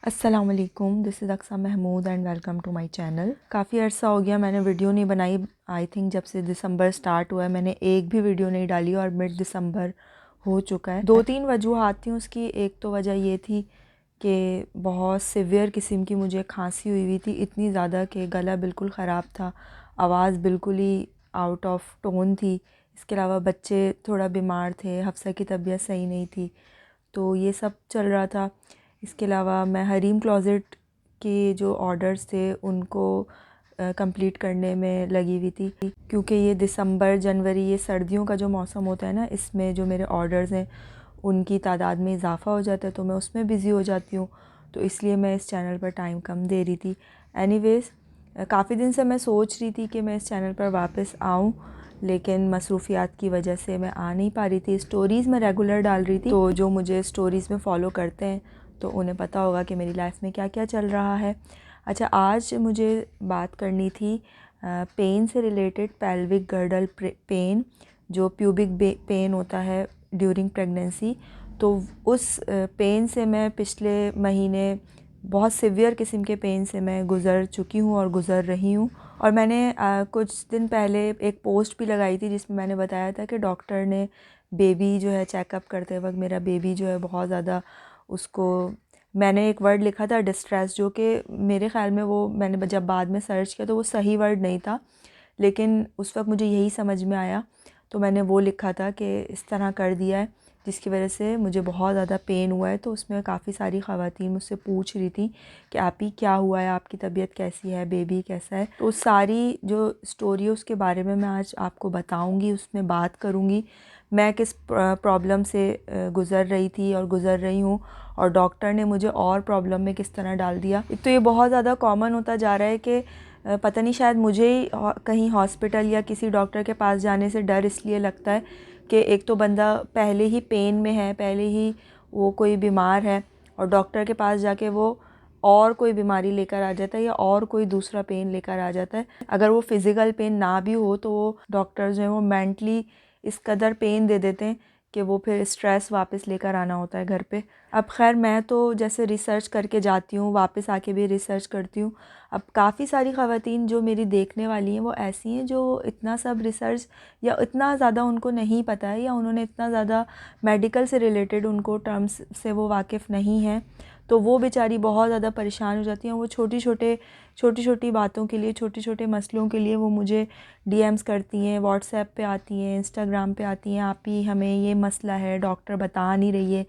अस्सलाम वालेकुम, this is Aqsa Mahmood and welcome to my channel. काफ़ी अर्सा हो गया मैंने वीडियो नहीं बनाई। आई थिंक जब से दिसंबर स्टार्ट हुआ है मैंने एक भी वीडियो नहीं डाली और मिड दिसंबर हो चुका है। दो तीन वजूहात थी उसकी। एक तो वजह ये थी कि बहुत सिवियर किस्म की मुझे खांसी हुई थी, इतनी ज़्यादा कि गला बिल्कुल ख़राब था, आवाज़ बिल्कुल ही आउट ऑफ टोन थी। इसके अलावा बच्चे थोड़ा बीमार थे, हफ्सा की तबीयत सही नहीं थी, तो ये सब चल रहा था। इसके अलावा मैं हरीम क्लोज़ेट के जो ऑर्डर्स थे उनको कंप्लीट करने में लगी हुई थी, क्योंकि ये दिसंबर जनवरी ये सर्दियों का जो मौसम होता है ना, इसमें जो मेरे ऑर्डर्स हैं उनकी तादाद में इजाफ़ा हो जाता है, तो मैं उसमें बिज़ी हो जाती हूँ, तो इसलिए मैं इस चैनल पर टाइम कम दे रही थी। एनीवेज़, काफ़ी दिन से मैं सोच रही थी कि मैं इस चैनल पर वापस आऊँ, लेकिन मसरूफ़ियात की वजह से मैं आ नहीं पा रही थी। स्टोरीज़ मैं रेगुलर डाल रही थी, तो जो मुझे स्टोरीज़ में फ़ॉलो करते हैं तो उन्हें पता होगा कि मेरी लाइफ में क्या क्या चल रहा है। अच्छा, आज मुझे बात करनी थी पेन से रिलेटेड, पेल्विक गर्डल पेन, जो प्यूबिक पेन होता है ड्यूरिंग प्रेगनेंसी। तो उस पेन से मैं पिछले महीने बहुत सिवियर किस्म के पेन से मैं गुज़र चुकी हूँ और गुज़र रही हूँ। और मैंने कुछ दिन पहले एक पोस्ट भी लगाई थी जिसमें मैंने बताया था कि डॉक्टर ने बेबी जो है चेकअप करते वक्त मेरा बेबी जो है बहुत ज़्यादा उसको, मैंने एक वर्ड लिखा था डिस्ट्रेस, जो कि मेरे ख़्याल में वो मैंने जब बाद में सर्च किया तो वो सही वर्ड नहीं था, लेकिन उस वक्त मुझे यही समझ में आया तो मैंने वो लिखा था कि इस तरह कर दिया है जिसकी वजह से मुझे बहुत ज़्यादा पेन हुआ है। तो उसमें काफ़ी सारी ख़वातीन मुझसे पूछ रही थी कि आप ही क्या हुआ है, आपकी तबीयत कैसी है, बेबी कैसा है। तो सारी जो स्टोरी है उसके बारे में मैं आज आपको बताऊंगी, उसमें बात करूंगी मैं किस प्रॉब्लम से गुज़र रही थी और गुज़र रही हूँ, और डॉक्टर ने मुझे और प्रॉब्लम में किस तरह डाल दिया। एक तो ये बहुत ज़्यादा कॉमन होता जा रहा है कि पता नहीं, शायद मुझे ही कहीं हॉस्पिटल या किसी डॉक्टर के पास जाने से डर इसलिए लगता है कि एक तो बंदा पहले ही पेन में है, पहले ही वो कोई बीमार है, और डॉक्टर के पास जाके वो और कोई बीमारी लेकर आ जाता है या और कोई दूसरा पेन लेकर आ जाता है। अगर वो फिज़िकल पेन ना भी हो तो वो डॉक्टर्स जो हैं वो मेंटली इस कदर पेन दे देते हैं कि वो फिर स्ट्रेस वापस लेकर आना होता है घर पे। अब खैर, मैं तो जैसे रिसर्च करके जाती हूँ, वापस आके भी रिसर्च करती हूँ। अब काफ़ी सारी ख़वातीन जो मेरी देखने वाली हैं वो ऐसी हैं जो इतना सब रिसर्च या इतना ज़्यादा उनको नहीं पता है, या उन्होंने इतना ज़्यादा मेडिकल से रिलेटेड उनको टर्म्स से वो वाकिफ़ नहीं हैं, तो वो बेचारी बहुत ज़्यादा परेशान हो जाती हैं। वो छोटी छोटी बातों के लिए, छोटे छोटे मसलों के लिए वो मुझे डीएम्स करती हैं, व्हाट्सएप पे आती हैं, इंस्टाग्राम पे आती हैं, आप ही हमें ये मसला है, डॉक्टर बता नहीं रही है,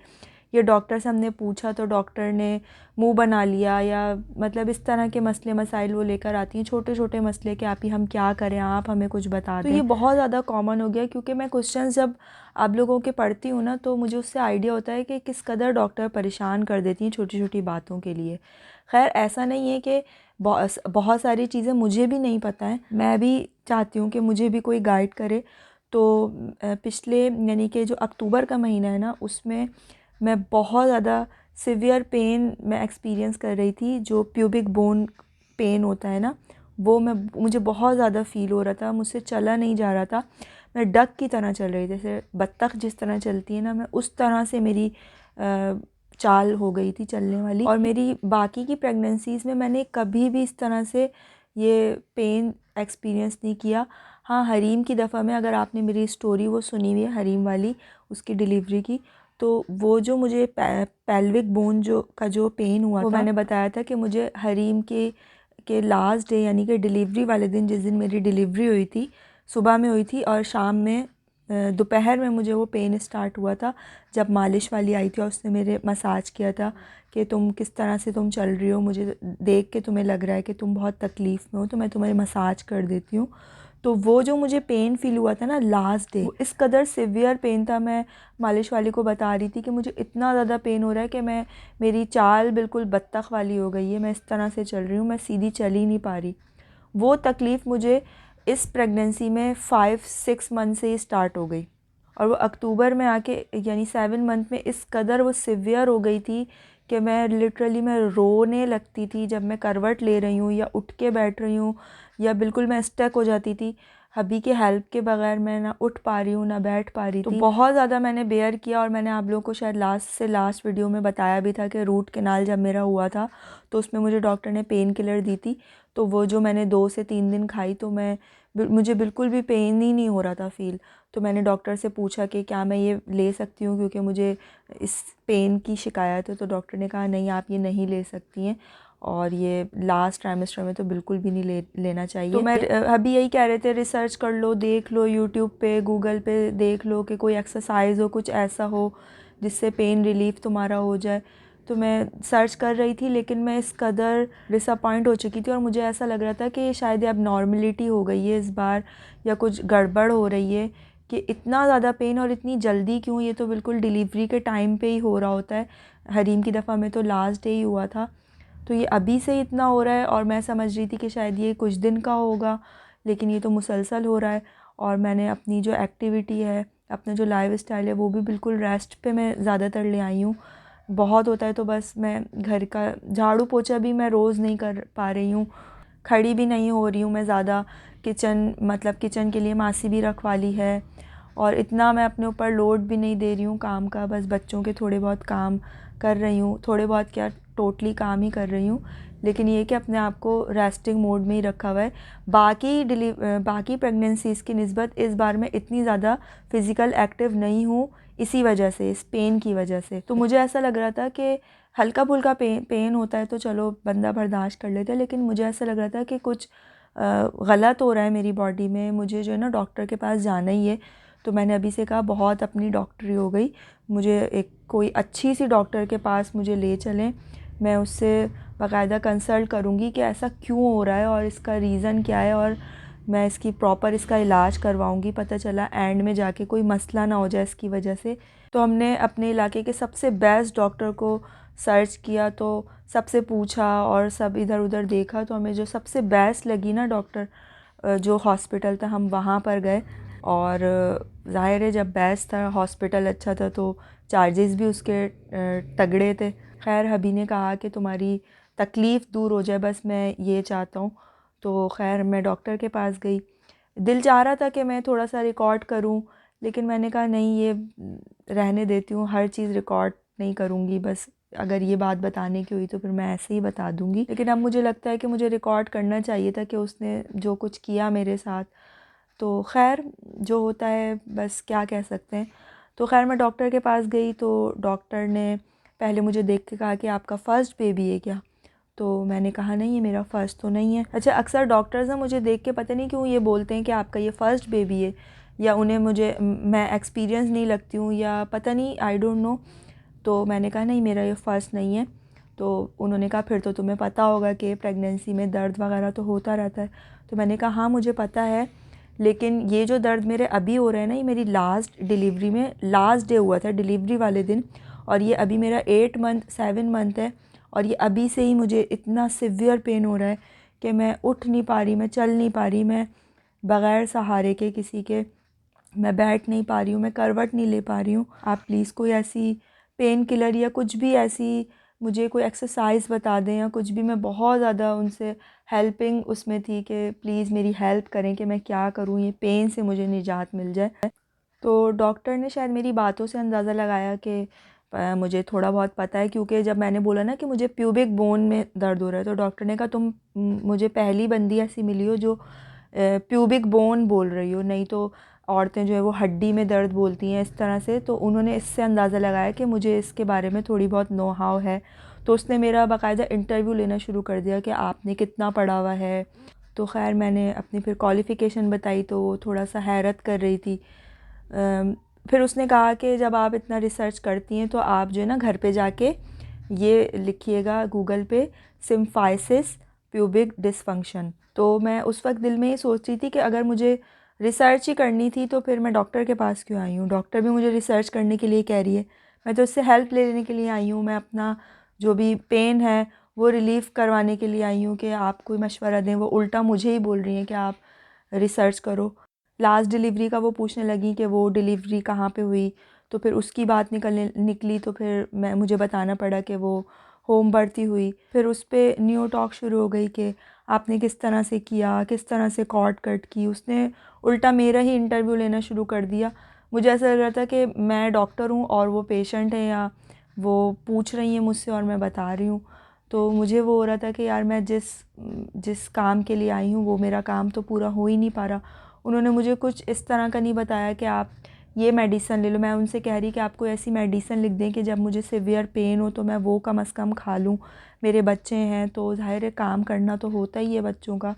ये डॉक्टर से हमने पूछा तो डॉक्टर ने मुंह बना लिया, या मतलब इस तरह के मसले मसाइल वो लेकर आती हैं, छोटे छोटे मसले कि आप ही हम क्या करें, आप हमें कुछ बता दें। तो ये बहुत ज़्यादा कॉमन हो गया, क्योंकि मैं क्वेश्चंस जब आप लोगों के पढ़ती हूँ ना, तो मुझे उससे आइडिया होता है कि किस कदर डॉक्टर परेशान कर देती हैं छोटी छोटी बातों के लिए। खैर, ऐसा नहीं है कि बहुत सारी चीज़ें मुझे भी नहीं पता है, मैं भी चाहती हूँ कि मुझे भी कोई गाइड करे। तो पिछले यानी कि जो अक्टूबर का महीना है ना, उसमें मैं बहुत ज़्यादा सिवियर पेन मैं एक्सपीरियंस कर रही थी। जो प्यूबिक बोन पेन होता है ना, वो मुझे बहुत ज़्यादा फ़ील हो रहा था, मुझसे चला नहीं जा रहा था, मैं डक की तरह चल रही थी, जैसे बत्तख जिस तरह चलती है ना, मैं उस तरह से मेरी चाल हो गई थी चलने वाली। और मेरी बाकी की प्रेगनेंसीज़ में मैंने कभी भी इस तरह से ये पेन एक्सपीरियंस नहीं किया। हाँ, हरीम की दफ़ा में, अगर आपने मेरी स्टोरी वो सुनी हुई है हरीम वाली, उसकी डिलीवरी की, तो वो जो मुझे पेल्विक बोन जो पेन हुआ था, वो मैंने बताया था कि मुझे हरीम के लास्ट डे यानी कि डिलीवरी वाले दिन, जिस दिन मेरी डिलीवरी हुई थी, सुबह में हुई थी और शाम में दोपहर में मुझे वो पेन स्टार्ट हुआ था, जब मालिश वाली आई थी और उसने मेरे मसाज किया था कि तुम किस तरह से तुम चल रही हो, मुझे देख के तुम्हें लग रहा है कि तुम बहुत तकलीफ़ में हो, तो मैं तुम्हें मसाज कर देती हूँ। तो वो जो मुझे पेन फ़ील हुआ था ना लास्ट डे, इस कदर सिवियर पेन था। मैं मालिश वाली को बता रही थी कि मुझे इतना ज़्यादा पेन हो रहा है कि मेरी चाल बिल्कुल बत्तख वाली हो गई है, मैं इस तरह से चल रही हूँ, मैं सीधी चल ही नहीं पा रही। वो तकलीफ़ मुझे इस प्रेगनेंसी में 5-6 मंथ से ही स्टार्ट हो गई, और वो अक्टूबर में आके यानी 7 मंथ में इस कदर वो सिवियर हो गई थी कि मैं लिटरली मैं रोने लगती थी जब मैं करवट ले रही हूँ या उठ के बैठ रही हूँ, या बिल्कुल मैं स्टक हो जाती थी। हबी के हेल्प के बगैर मैं ना उठ पा रही हूँ ना बैठ पा रही थी। तो बहुत ज़्यादा मैंने बेयर किया और मैंने आप लोगों को शायद लास्ट वीडियो में बताया भी था कि रूट कैनाल जब मेरा हुआ था तो उसमें मुझे डॉक्टर ने पेन किलर दी थी। तो वो जो मैंने 2 से 3 दिन खाई तो मुझे बिल्कुल भी पेन ही नहीं हो रहा था फ़ील। तो मैंने डॉक्टर से पूछा कि क्या मैं ये ले सकती हूँ क्योंकि मुझे इस पेन की शिकायत है। तो डॉक्टर ने कहा नहीं, आप ये नहीं ले सकती हैं और ये लास्ट ट्राइमेस्टर में तो बिल्कुल भी नहीं लेना चाहिए। तो मैं अभी यही कह रहे थे रिसर्च कर लो, देख लो यूट्यूब पे गूगल पे देख लो कि कोई एक्सरसाइज हो, कुछ ऐसा हो जिससे पेन रिलीफ तुम्हारा हो जाए। तो मैं सर्च कर रही थी लेकिन मैं इस कदर डिसअपॉइंट हो चुकी थी और मुझे ऐसा लग रहा था कि शायद ये अब नॉर्मलिटी हो गई है इस बार या कुछ गड़बड़ हो रही है कि इतना ज़्यादा पेन और इतनी जल्दी क्यों। ये तो बिल्कुल डिलीवरी के टाइम पे ही हो रहा होता है। हरीम की दफ़ा में तो लास्ट डे ही हुआ था, तो ये अभी से इतना हो रहा है और मैं समझ रही थी कि शायद ये कुछ दिन का होगा, लेकिन ये तो मुसलसल हो रहा है। और मैंने अपनी जो एक्टिविटी है, अपना जो लाइफ स्टाइल है वो भी बिल्कुल रेस्ट पे मैं ज़्यादातर ले आई हूँ। बहुत होता है तो बस मैं घर का झाड़ू पोछा भी मैं रोज़ नहीं कर पा रही हूँ, खड़ी भी नहीं हो रही हूँ मैं ज़्यादा। किचन के लिए मासी भी रखवा ली है और इतना मैं अपने ऊपर लोड भी नहीं दे रही हूँ काम का। बस बच्चों के थोड़े बहुत काम कर रही हूँ, थोड़े बहुत क्या टोटली काम ही कर रही हूँ, लेकिन ये कि अपने आप को रेस्टिंग मोड में ही रखा हुआ है। बाकी प्रेगनेंसीज़ की निस्बत इस बार मैं इतनी ज़्यादा फ़िज़िकल एक्टिव नहीं हूँ, इसी वजह से, इस पेन की वजह से। तो मुझे ऐसा लग रहा था कि हल्का फुल्का पेन होता है तो चलो बंदा बर्दाश्त कर लेता है, लेकिन मुझे ऐसा लग रहा था कि कुछ गलत हो रहा है मेरी बॉडी में, मुझे जो है ना डॉक्टर के पास जाना ही है। तो मैंने अभी से कहा बहुत अपनी डॉक्टरी हो गई, मुझे एक कोई अच्छी सी डॉक्टर के पास मुझे ले चलें, मैं उससे बाकायदा कंसल्ट करूँगी कि ऐसा क्यों हो रहा है और इसका रीज़न क्या है और मैं इसकी प्रॉपर इसका इलाज करवाऊँगी। पता चला एंड में जाके कोई मसला ना हो जाए इसकी वजह से। तो हमने अपने इलाके के सबसे बेस्ट डॉक्टर को सर्च किया, तो सबसे पूछा और सब इधर उधर देखा, तो हमें जो सबसे बेस्ट लगी ना डॉक्टर, जो हॉस्पिटल था, हम वहाँ पर गए। और ज़ाहिर है जब बेस्ट था, हॉस्पिटल अच्छा था, तो चार्जेस भी उसके तगड़े थे। खैर हबी ने कहा कि तुम्हारी तकलीफ़ दूर हो जाए, बस मैं ये चाहता हूँ। तो खैर मैं डॉक्टर के पास गई। दिल चाह रहा था कि मैं थोड़ा सा रिकॉर्ड करूँ, लेकिन मैंने कहा नहीं, ये रहने देती हूँ, हर चीज़ रिकॉर्ड नहीं करूँगी। बस अगर ये बात बताने की हुई तो फिर मैं ऐसे ही बता दूँगी। लेकिन अब मुझे लगता है कि मुझे रिकॉर्ड करना चाहिए था कि उसने जो कुछ किया मेरे साथ। तो खैर जो होता है बस क्या कह सकते हैं। तो खैर मैं डॉक्टर के पास गई तो डॉक्टर ने पहले मुझे देख के कहा कि आपका फ़र्स्ट बेबी है क्या? तो मैंने कहा नहीं, ये मेरा फ़र्स्ट तो नहीं है। अच्छा, अक्सर डॉक्टर्स ना मुझे देख के पता नहीं क्यों ये बोलते हैं कि आपका ये फ़र्स्ट बेबी है, या उन्हें मैं एक्सपीरियंस नहीं लगती हूँ या पता नहीं, आई डोंट नो। तो मैंने कहा नहीं, मेरा ये फ़र्स्ट नहीं है। तो उन्होंने कहा फिर तो तुम्हें पता होगा कि प्रेगनेंसी में दर्द वगैरह तो होता रहता है। तो मैंने कहा हाँ मुझे पता है, लेकिन ये जो दर्द मेरे अभी हो रहा है ना, ये मेरी लास्ट डिलीवरी में लास्ट डे हुआ था, डिलीवरी वाले दिन। और ये अभी मेरा 7 मंथ है और ये अभी से ही मुझे इतना सिवियर पेन हो रहा है कि मैं उठ नहीं पा रही, मैं चल नहीं पा रही, मैं बग़ैर सहारे के किसी के मैं बैठ नहीं पा रही हूँ, मैं करवट नहीं ले पा रही हूँ। आप प्लीज़ कोई ऐसी पेन किलर या कुछ भी ऐसी मुझे कोई एक्सरसाइज बता दें या कुछ भी। मैं बहुत ज़्यादा उनसे हेल्पिंग उसमें थी कि प्लीज़ मेरी हेल्प करें कि मैं क्या करूँ, ये पेन से मुझे निजात मिल जाए। तो डॉक्टर ने शायद मेरी बातों से अंदाज़ा लगाया कि मुझे थोड़ा बहुत पता है, क्योंकि जब मैंने बोला ना कि मुझे प्यूबिक बोन में दर्द हो रहा है, तो डॉक्टर ने कहा तुम मुझे पहली बंदी ऐसी मिली हो जो प्यूबिक बोन बोल रही हो, नहीं तो औरतें जो है वो हड्डी में दर्द बोलती हैं इस तरह से। तो उन्होंने इससे अंदाज़ा लगाया कि मुझे इसके बारे में थोड़ी बहुत नो हाव है। तो उसने मेरा बाकायदा इंटरव्यू लेना शुरू कर दिया कि आपने कितना पढ़ा हुआ है। तो खैर मैंने अपनी फिर क्वालिफ़िकेशन बताई तो वो थोड़ा सा हैरत कर रही थी। फिर उसने कहा कि जब आप इतना रिसर्च करती हैं तो आप जो है ना घर पे जाके ये लिखिएगा गूगल पे, सिम्फाइसिस प्यूबिक डिसफंक्शन। तो मैं उस वक्त दिल में ये सोच रही थी कि अगर मुझे रिसर्च ही करनी थी तो फिर मैं डॉक्टर के पास क्यों आई हूँ, डॉक्टर भी मुझे रिसर्च करने के लिए कह रही है, मैं तो उससे हेल्प लेने के लिए आई हूँ। मैं अपना जो भी पेन है वो रिलीफ़ करवाने के लिए आई हूँ कि आप कोई मशवरा दें। वो उल्टा मुझे ही बोल रही हैं कि आप रिसर्च करो। लास्ट डिलीवरी का वो पूछने लगी कि वो डिलीवरी कहाँ पे हुई, तो फिर उसकी बात निकली, तो फिर मुझे बताना पड़ा कि वो होम बढ़ती हुई, फिर उस पर न्यू टॉक शुरू हो गई कि आपने किस तरह से किया, किस तरह से कॉर्ड कट की। उसने उल्टा मेरा ही इंटरव्यू लेना शुरू कर दिया। मुझे ऐसा लग रहा था कि मैं डॉक्टर हूँ और वो पेशेंट है, या वो पूछ रही हैं मुझसे और मैं बता रही हूँ। तो मुझे वो हो रहा था कि यार मैं जिस जिस काम के लिए आई हूँ वो मेरा काम तो पूरा हो ही नहीं पा रहा। उन्होंने मुझे कुछ इस तरह का नहीं बताया कि आप ये मेडिसन ले लो। मैं उनसे कह रही कि आपको ऐसी मेडिसन लिख दें कि जब मुझे सीवियर पेन हो तो मैं वो कम से कम खा लूँ। मेरे बच्चे हैं तो ज़ाहिर है काम करना तो होता ही है बच्चों का,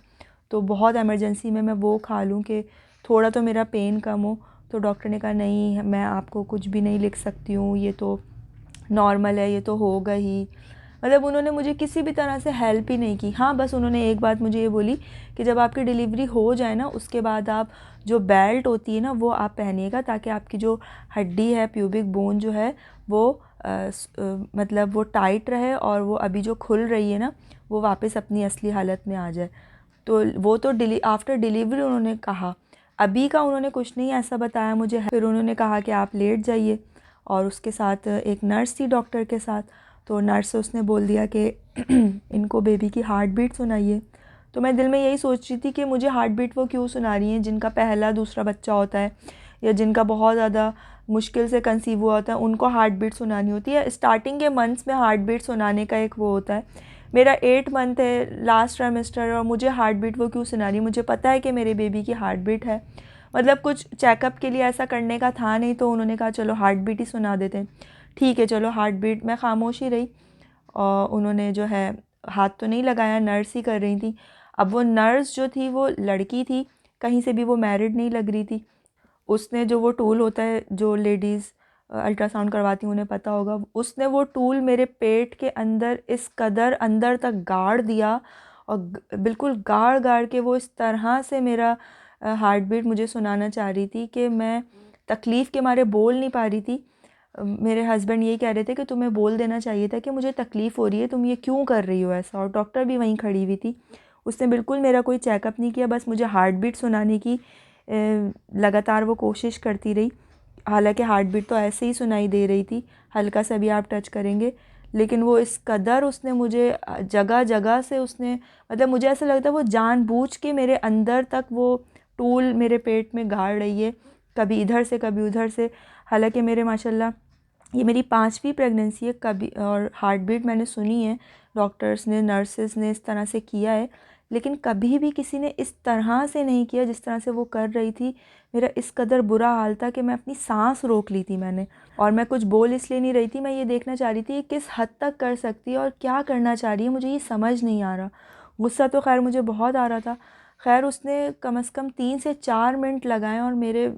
तो बहुत इमरजेंसी में मैं वो खा लूँ कि थोड़ा तो मेरा पेन कम हो। तो डॉक्टर ने कहा नहीं, मैं आपको कुछ भी नहीं लिख सकती हूँ, ये तो नॉर्मल है, ये तो होगा ही। मतलब उन्होंने मुझे किसी भी तरह से हेल्प ही नहीं की। हाँ, बस उन्होंने एक बात मुझे ये बोली कि जब आपकी डिलीवरी हो जाए ना, उसके बाद आप जो बेल्ट होती है ना वो आप पहनिएगा, ताकि आपकी जो हड्डी है, प्यूबिक बोन जो है वो मतलब वो टाइट रहे और वो अभी जो खुल रही है ना वो वापस अपनी असली हालत में आ जाए। तो वो तो आफ्टर डिलीवरी उन्होंने कहा, अभी का उन्होंने कुछ नहीं ऐसा बताया मुझे। फिर उन्होंने कहा कि आप लेट जाइए, और उसके साथ एक नर्स थी डॉक्टर के साथ। तो नर्स से उसने बोल दिया कि इनको बेबी की हार्ट बीट सुनाइए। तो मैं दिल में यही सोच रही थी कि मुझे हार्ट बीट वो क्यों सुना रही हैं, जिनका पहला दूसरा बच्चा होता है या जिनका बहुत ज़्यादा मुश्किल से कंसीव हुआ होता है, उनको हार्ट बीट सुनानी होती है। स्टार्टिंग के मंथ्स में हार्ट बीट सुनाने का एक वो होता है। मेरा 8 मंथ है, लास्ट ट्राइमेस्टर, और मुझे हार्ट बीट वो क्यों सुना रही है? मुझे पता है कि मेरे बेबी की हार्ट बीट है। मतलब कुछ चेकअप के लिए ऐसा करने का था नहीं, तो उन्होंने कहा चलो हार्ट बीट ही सुना देते हैं। ठीक है, चलो हार्ट बीट। मैं खामोश ही रही, और उन्होंने जो है हाथ तो नहीं लगाया, नर्स ही कर रही थी। अब वो नर्स जो थी वो लड़की थी, कहीं से भी वो मैरिड नहीं लग रही थी। उसने जो वो टूल होता है, जो लेडीज़ अल्ट्रासाउंड करवाती हैं उन्हें पता होगा, उसने वो टूल मेरे पेट के अंदर इस कदर अंदर तक गाड़ दिया, और बिल्कुल गाड़ गाड़ के वो इस तरह से मेरा हार्ट बीट मुझे सुनाना चाह रही थी कि मैं तकलीफ़ के मारे बोल नहीं पा रही थी। मेरे हस्बैंड यही कह रहे थे कि तुम्हें बोल देना चाहिए था कि मुझे तकलीफ़ हो रही है, तुम ये क्यों कर रही हो ऐसा। और डॉक्टर भी वहीं खड़ी हुई थी, उसने बिल्कुल मेरा कोई चेकअप नहीं किया, बस मुझे हार्ट बीट सुनाने की लगातार वो कोशिश करती रही। हालांकि हार्ट बीट तो ऐसे ही सुनाई दे रही थी, हल्का सा भी आप टच करेंगे, लेकिन वो इस कदर उसने मुझे जगह जगह से उसने, मतलब मुझे ऐसा लगता है वो जानबूझ के मेरे अंदर तक वो टूल मेरे पेट में गाड़ रही है, कभी इधर से कभी उधर से। हालांकि मेरे माशाल्लाह ये मेरी 5वीं प्रेगनेंसी है, कभी और हार्ट बीट मैंने सुनी है, डॉक्टर्स ने, नर्सेस ने इस तरह से किया है, लेकिन कभी भी किसी ने इस तरह से नहीं किया जिस तरह से वो कर रही थी। मेरा इस कदर बुरा हाल था कि मैं अपनी सांस रोक ली थी मैंने, और मैं कुछ बोल इसलिए नहीं रही थी, मैं ये देखना चाह रही थी कि किस हद तक कर सकती है और क्या करना चाह रही है, मुझे ये समझ नहीं आ रहा। गुस्सा तो खैर मुझे बहुत आ रहा था। खैर उसने कम से कम 3 से 4 मिनट लगाए, और मेरे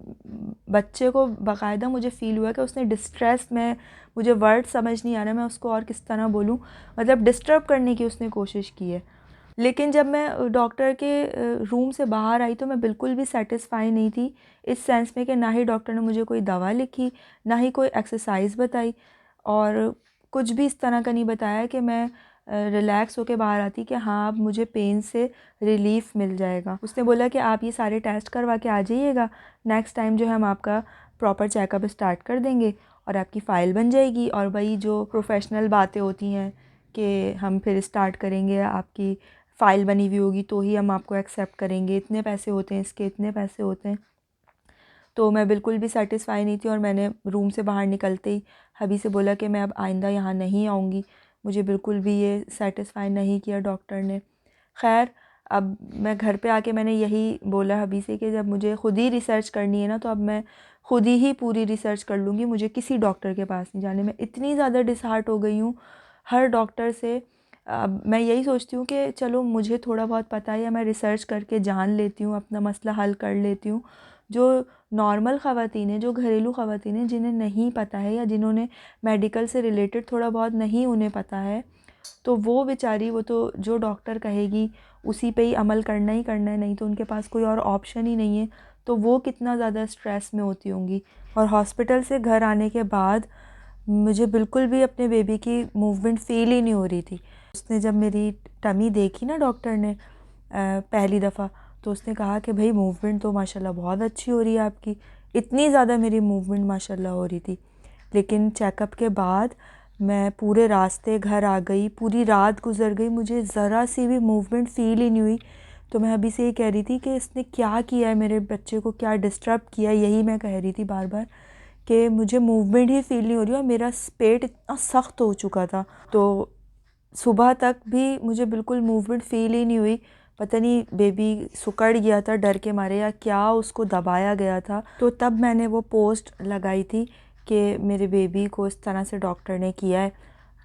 बच्चे को बाकायदा मुझे फ़ील हुआ कि उसने डिस्ट्रेस में, मुझे वर्ड समझ नहीं आ रहा मैं उसको और किस तरह बोलूँ, मतलब डिस्टर्ब करने की उसने कोशिश की है। लेकिन जब मैं डॉक्टर के रूम से बाहर आई तो मैं बिल्कुल भी सेटिस्फाई नहीं थी, इस सेंस में कि ना ही डॉक्टर ने मुझे कोई दवा लिखी, ना ही कोई एक्सरसाइज बताई, और कुछ भी इस तरह का नहीं बताया कि मैं रिलैक्स होके बाहर आती कि हाँ अब मुझे पेन से रिलीफ़ मिल जाएगा। उसने बोला कि आप ये सारे टेस्ट करवा के आ जाइएगा, नेक्स्ट टाइम जो है हम आपका प्रॉपर चेकअप स्टार्ट कर देंगे और आपकी फ़ाइल बन जाएगी। और वही जो प्रोफेशनल बातें होती हैं कि हम फिर स्टार्ट करेंगे, आपकी फ़ाइल बनी हुई होगी तो ही हम आपको एक्सेप्ट करेंगे, इतने पैसे होते हैं इसके, इतने पैसे होते हैं। तो मैं बिल्कुल भी सेटिस्फाई नहीं थी, और मैंने रूम से बाहर निकलते ही हबी से बोला कि मैं अब आइंदा यहाँ नहीं आऊँगी। मुझे बिल्कुल भी ये सेटिस्फाई नहीं किया डॉक्टर ने। खैर अब मैं घर पे आके मैंने यही बोला हबी से कि जब मुझे ख़ुद ही रिसर्च करनी है ना, तो अब मैं ख़ुद ही पूरी रिसर्च कर लूँगी, मुझे किसी डॉक्टर के पास नहीं जाने। मैं इतनी ज़्यादा डिसहार्ट हो गई हूँ हर डॉक्टर से। अब मैं यही सोचती हूँ कि चलो मुझे थोड़ा बहुत पता है, या मैं रिसर्च करके जान लेती हूँ, अपना मसला हल कर लेती हूँ। जो नॉर्मल ख़वातीन हैं, जो घरेलू ख़वातीन हैं, जिन्हें नहीं पता है या जिन्होंने मेडिकल से रिलेटेड थोड़ा बहुत नहीं उन्हें पता है, तो वो बेचारी, वो तो जो डॉक्टर कहेगी उसी पे ही अमल करना ही करना है, नहीं तो उनके पास कोई और ऑप्शन ही नहीं है। तो वो कितना ज़्यादा स्ट्रेस में होती होंगी। और हॉस्पिटल से घर आने के बाद मुझे बिल्कुल भी अपने बेबी की मूवमेंट फ़ील ही नहीं हो रही थी। उसने जब मेरी टमी देखी ना डॉक्टर ने पहली दफ़ा, तो उसने कहा कि भाई मूवमेंट तो माशाल्लाह बहुत अच्छी हो रही है आपकी। इतनी ज़्यादा मेरी मूवमेंट माशाल्लाह हो रही थी। लेकिन चेकअप के बाद मैं पूरे रास्ते घर आ गई, पूरी रात गुजर गई, मुझे ज़रा सी भी मूवमेंट फ़ील ही नहीं हुई। तो मैं अभी से ये कह रही थी कि इसने क्या किया है, मेरे बच्चे को क्या डिस्टर्ब किया है, यही मैं कह रही थी बार बार कि मुझे मूवमेंट ही फ़ील नहीं हो रही और मेरा पेट इतना सख्त हो चुका था। तो सुबह तक भी मुझे बिल्कुल मूवमेंट फ़ील ही नहीं हुई। पता नहीं बेबी सुकड़ गया था डर के मारे या क्या उसको दबाया गया था। तो तब मैंने वो पोस्ट लगाई थी कि मेरे बेबी को इस तरह से डॉक्टर ने किया है।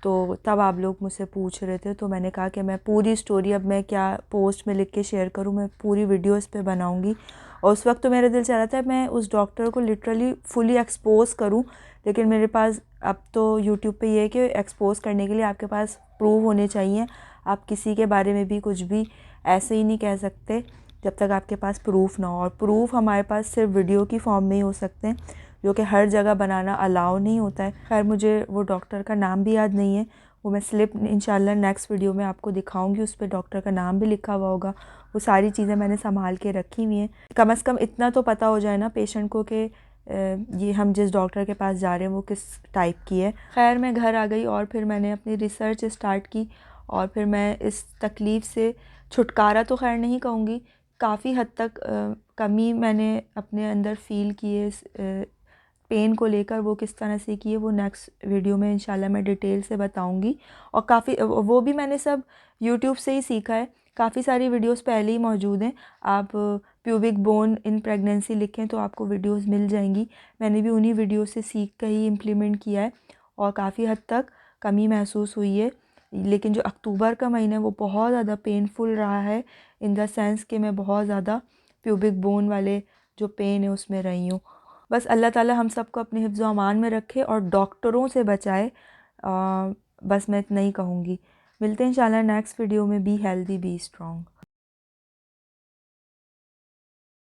तो तब आप लोग मुझसे पूछ रहे थे, तो मैंने कहा कि मैं पूरी स्टोरी अब मैं क्या पोस्ट में लिख के शेयर करूं, मैं पूरी वीडियो इस पे बनाऊंगी। और उस वक्त तो मेरा दिल चाह रहा था मैं उस डॉक्टर को लिटरली फुली एक्सपोज करूं, लेकिन मेरे पास अब तो यूट्यूब पे ये है कि एक्सपोज करने के लिए आपके पास प्रूफ होने चाहिए। आप किसी के बारे में भी कुछ भी ऐसे ही नहीं कह सकते जब तक आपके पास प्रूफ ना हो, और प्रूफ हमारे पास सिर्फ वीडियो की फॉर्म में ही हो सकते हैं, जो कि हर जगह बनाना अलाउ नहीं होता है। खैर मुझे वो डॉक्टर का नाम भी याद नहीं है, वो मैं स्लिप इंशाल्लाह नेक्स्ट वीडियो में आपको दिखाऊंगी, उस पर डॉक्टर का नाम भी लिखा हुआ होगा। वो सारी चीज़ें मैंने संभाल के रखी हुई हैं, कम से कम इतना तो पता हो जाए ना पेशेंट को कि ये हम जिस डॉक्टर के पास जा रहे हैं वो किस टाइप की है। खैर मैं घर आ गई और फिर मैंने अपनी रिसर्च स्टार्ट की, और फिर मैं इस तकलीफ़ से छुटकारा तो खैर नहीं कहूँगी, काफ़ी हद तक कमी मैंने अपने अंदर फ़ील की है इस पेन को लेकर। वो किस तरह से की है वो नेक्स्ट वीडियो में इंशाल्लाह मैं डिटेल से बताऊंगी। और काफ़ी वो भी मैंने सब यूट्यूब से ही सीखा है, काफ़ी सारी वीडियोस पहले ही मौजूद हैं। आप प्यूबिक बोन इन प्रेगनेंसी लिखें तो आपको वीडियोस मिल जाएंगी। मैंने भी उन्हीं वीडियो से सीख कर ही इम्प्लीमेंट किया है और काफ़ी हद तक कमी महसूस हुई है। लेकिन जो अक्टूबर का महीना है वो बहुत ज़्यादा पेनफुल रहा है, इन द सेंस कि मैं बहुत ज़्यादा प्यूबिक बोन वाले जो पेन है उसमें रही हूँ। बस अल्लाह ताला हम सबको अपने हिफ्ज़ अमान में रखे और डॉक्टरों से बचाए। बस मैं इतना ही कहूँगी। मिलते हैं इंशाल्लाह नेक्स्ट वीडियो में। Be healthy, be strong.